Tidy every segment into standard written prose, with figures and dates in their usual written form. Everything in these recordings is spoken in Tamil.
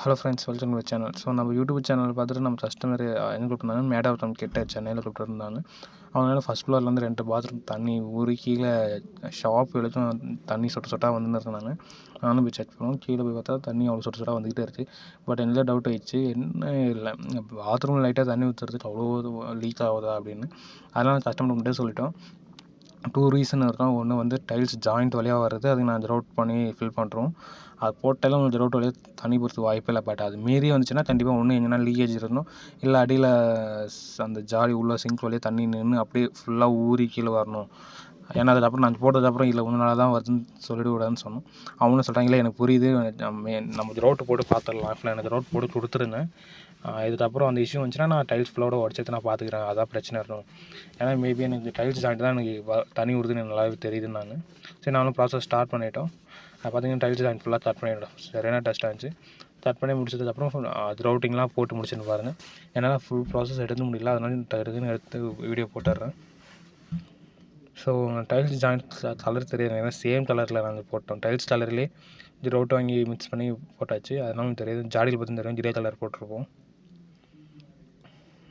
Hello friends, welcome to channel. So நம்ம யூடியூப் சேனல் பார்த்துட்டு நம்ம கஸ்டமர் என்ன கூப்பிட்டுருந்தாங்க, மேடாவரம் கிட்ட சென்னையில் கூப்பிட்டுருந்தாங்க. அவங்களால ஃபஸ்ட் ஃப்ளோர்லேருந்து 2 பாத்ரூம் தண்ணி ஊறி கீழே ஷாப் வரைக்கும் தண்ணி சொட்டு சொட்டாக வந்துன்னு இருந்தாங்க. நானும் போய் செக் பண்ணுவோம். கீழே போய் பார்த்தா தண்ணி அவ்வளோ சொட்டு சொட்டாக வந்துக்கிட்டே இருக்குது. பட் எனக்கு டவுட் ஆகிடுச்சு, என்ன இல்லை பாத்ரூம் லைட்டாக தண்ணி ஊற்றுறதுக்கு அவ்வளோ லீக் ஆகுதா அப்படின்னு. அதனால் கஸ்டமர் மட்டும் சொல்லிட்டோம். 2 ரீசன் இருக்கும். ஒன்று வந்து டைல்ஸ் ஜாயிண்ட் வழியாக வருது, அதுக்கு நான் ரவுட் பண்ணி ஃபில் பண்ணுறோம். அது போட்டாலும் கொஞ்சம் ரவுட் வழியாக தண்ணி போகிறதுக்கு வாய்ப்பே இல்லை. பட் அது மீறி வந்துச்சுன்னா கண்டிப்பாக ஒன்று எங்கன்னா லீக்கேஜ் இருக்கணும், இல்லை அடியில் அந்த ஜாடி உள்ள சிங்க் வழியாக தண்ணி நின்று அப்படியே ஃபுல்லாக ஊறி கீழே வரணும். ஏன்னா அதுக்கப்புறம் நான் போட்டதுக்கப்புறம் இல்லை ஒன்று நாளாக தான் வருதுன்னு சொல்லிவிடக்கூடாதுன்னு சொன்னோம். அவங்களும் சொல்கிறாங்க, இல்லை எனக்கு புரியுது, நம்ம ரோட்டு போட்டு பார்த்துடலாம், இல்லை எனக்கு ரோட் போட்டு கொடுத்துருங்க, இதுக்கப்புறம் அந்த இஷ்யூ வந்துச்சுன்னா நான் டைல்ஸ் ஃபுல்லோட உடச்சது நான் பார்த்துக்கிறேன், அதான் பிரச்சனை இருக்கும். ஏன்னா மேபி எனக்கு டைல்ஸ் ஜாயிண்ட் தான் எனக்கு தண்ணி ஊறுதுன்னு எனக்கு நல்லாவே தெரியுதுன்னு நான். சரி, நானும் ப்ராசஸ் ஸ்டார்ட் பண்ணிட்டோம். பார்த்தீங்கன்னா டைல்ஸ் ஜாயிண்ட் ஃபுல்லாக ஸ்டார்ட் பண்ணிவிட்டோம். சரியான டஸ்ட் ஆச்சு. ஸ்டார்ட் பண்ணி முடிச்சதுக்கப்புறம் அது ரவுட்டிங்லாம் போட்டு முடிச்சுன்னு பாருங்கள். என்னால் ஃபுல் ப்ராசஸ் எடுக்க முடியல, அதனால இருக்குன்னு எடுத்து வீடியோ போட்டுடுறேன். ஸோ டைல்ஸ் ஜாயிண்ட் கலர் தெரியாது, ஏன்னா சேம் கலரில் நாங்கள் போட்டோம். டைல்ஸ் கலர்லேயே இது ரவுட் வாங்கி மிக்ஸ் பண்ணி போட்டாச்சு, அதனால தெரியாது. ஜாடியில் பார்த்து தெரியும், கிரே கலர் போட்டிருப்போம்.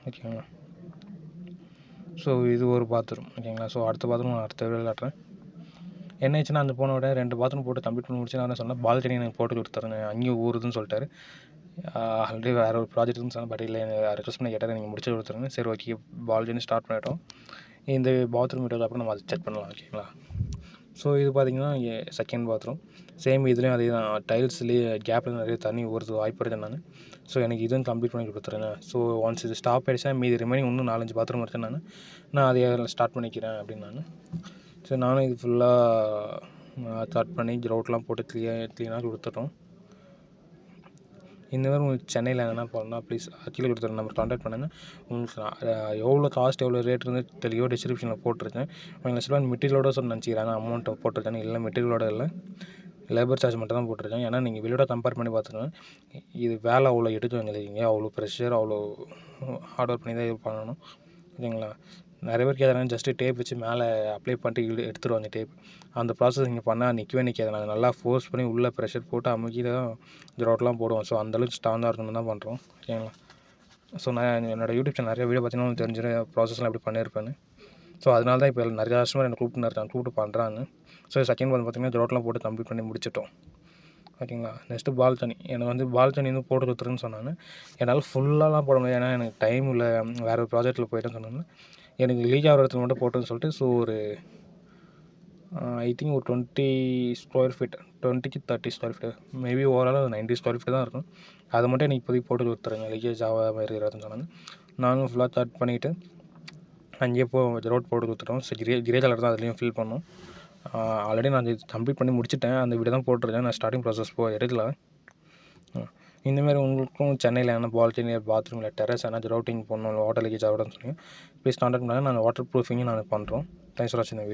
ஓகேங்களா. ஸோ இது ஒரு பாத்ரூம். ஓகேங்களா. ஸோ அடுத்த பாத்ரூம் நான் அடுத்த வீடியோவில் காட்டுறேன். என்ன ஆச்சுன்னா, அந்த போன விட 2 பாத்ரூம் போட்டு கம்ப்ளீட் பண்ணி முடிச்சு நான் சொன்னேன், பால்கனி எனக்கு போட்டு கொடுத்துருங்க, அங்கேயும் ஊறுதுன்னு சொல்லிட்டாரு. ஆல்ரெடி வேறு ஒரு ப்ராஜெக்ட்னு சொன்னேன், பட் இல்லை ரெக்வஸ்ட் பண்ணி கேட்டால் நீங்கள் முடிச்சு கொடுத்துருங்க. சரி, ஓகே, பால்கனி ஸ்டார்ட் பண்ணிட்டோம். இந்த பாத்ரூம் வீடியோக்கு அப்புறம் நம்ம அதை செக் பண்ணலாம். ஓகேங்களா. ஸோ இது பார்த்திங்கன்னா செகண்ட் பாத்ரூம். சேம் இதுலேயும் அதே தான், டைல்ஸ்லேயே கேப்பில் நிறைய தண்ணி ஊறுறது வாய்ப்பு இருக்குது நான். ஸோ எனக்கு இதுவும் கம்ப்ளீட் பண்ணி கொடுத்துருங்க. ஸோ ஒன்ஸ் இது ஸ்டாப் ஆகிடுச்சா மீதி ரிமைனிங் இன்னும் 4-5 பாத்ரூம் இருக்குது, நான் அதை ஸ்டார்ட் பண்ணிக்கிறேன் அப்படின்னு நான். ஸோ நானும் இது ஃபுல்லாக ஸ்டார்ட் பண்ணி ரவுட்லாம் போட்டு க்ளீனாக கொடுத்துட்டோம். இந்த மாதிரி உங்களுக்கு சென்னையில் எங்கன்னா போகணுன்னா ப்ளீஸ் கீழே கொடுத்துருங்க, நம்பர் கான்டாக்ட் பண்ணுங்கள். உங்களுக்கு எவ்வளோ காஸ்ட் எவ்வளோ ரேட் இருந்து தெளிவோ டிஸ்கிரிப்ஷனில் போட்டிருக்கேன். அவங்க சில மெட்டீரியலோட சொல்லி நினச்சிக்கிறாங்க அமௌண்ட்டை போட்டிருக்கேன். இல்லை, மெட்டீரியலோட இல்லை, லேபர் சார்ஜ் மட்டும் தான் போட்டிருக்கேன். ஏன்னா நீங்கள் வெளியோட கம்பேர் பண்ணி பார்த்துக்கோங்க, இது வேலை அவ்வளோ எடுத்து வந்துருக்கீங்க, அவ்வளோ ப்ரெஷர், அவ்வளோ ஹார்ட் ஒர்க் பண்ணி தான் இது பண்ணணும். ஓகேங்களா. நிறைய பேர் கேட்குறாங்க, ஜஸ்ட்டு டேப் வச்சு மேலே அப்ளை பண்ணிட்டு எடுத்துருவாங்க டேப். அந்த ப்ராசஸ் இங்கே பண்ணால் நிற்கவே நிற்காது. நாங்கள் நல்லா ஃபோர்ஸ் பண்ணி உள்ளே ப்ரெஷர் போட்டு அமுக்கி தான் இந்த ரோட்லாம் போடுவோம். ஸோ அந்தளவுக்கு ஸ்ட்ராங்காக இருக்கணும் தான் பண்ணுறோம். ஓகேங்களா. ஸோ நான் என்னோடய யூடியூப் சேனல் நிறைய வீடியோ பார்த்தீங்கன்னா தெரிஞ்ச ப்ராசஸ்லாம் எப்படி பண்ணியிருப்பேன்னு. ஸோ அதனால தான் இப்போ நிறையா கஸ்டமர் என்னை கூப்பிட்டு பண்ணுறாங்க. ஸோ செகண்ட் வந்து பார்த்திங்கன்னா இந்த ரோட்லாம் போட்டு கம்ப்ளீட் பண்ணி முடிச்சிட்டோம். ஓகேங்களா. Next balcony. எனக்கு வந்து பால்கனி வந்து போட்டு கொடுத்துருன்னு சொன்னாங்க. என்னால் ஃபுல்லாலாம் போட முடியாது, ஏன்னா எனக்கு டைம் இல்லை, வேறு ஒரு ப்ராஜெக்ட்டில் போய்ட்டுன்னு சொன்னாங்க. எனக்கு லீக் ஆகிற இடத்துல மட்டும் போட்டுன்னு சொல்லிட்டு, ஸோ ஒரு ஐ திங்க் ஒரு 20 square feet, 20 to 30 square feet, maybe overall 90 square feet தான் இருக்கும். அதை மட்டும் எனக்கு இப்போதைக்கு போட்டு கொடுத்துருங்க, லீக்கேஜ் ஆகாமல் இருக்கிறதுன்னு சொன்னாங்க. நானும் ஃபுல்லாக ஸ்டார்ட் பண்ணிவிட்டு அங்கேயே ரோட் போட்டு கொடுத்துட்டோம். ஸோ கிரே கலர் தான் அதுலேயும் ஃபில் பண்ணோம். ஆல்ரெடி நான் இது கம்ப்ளீட் பண்ணி முடிச்சுட்டேன், அந்த வீடியோ தான் போட்டிருக்கேன். நான் ஸ்டார்டிங் ப்ராசஸ் எடுக்கல. இந்தமாதிரி உங்களுக்கும் சென்னையில் என்ன பால்கனி, பாத்ரூம், இல்லை டெரஸ் ஏன்னா ரவுட்டிங் பண்ணணும், இல்லை வாட்டர் லீக்கேஜ் ஆகணும்னு சொன்னீங்க, ப்ளீஸ் கான்டாக்ட் பண்ணுங்கள். நாங்கள் வாட்டர் ப்ரூஃபிங்கும் நாங்கள் பண்ணுறோம். தேங்க்ஸ் ஃபார் வாட்சிங் இந்த வீடியோ.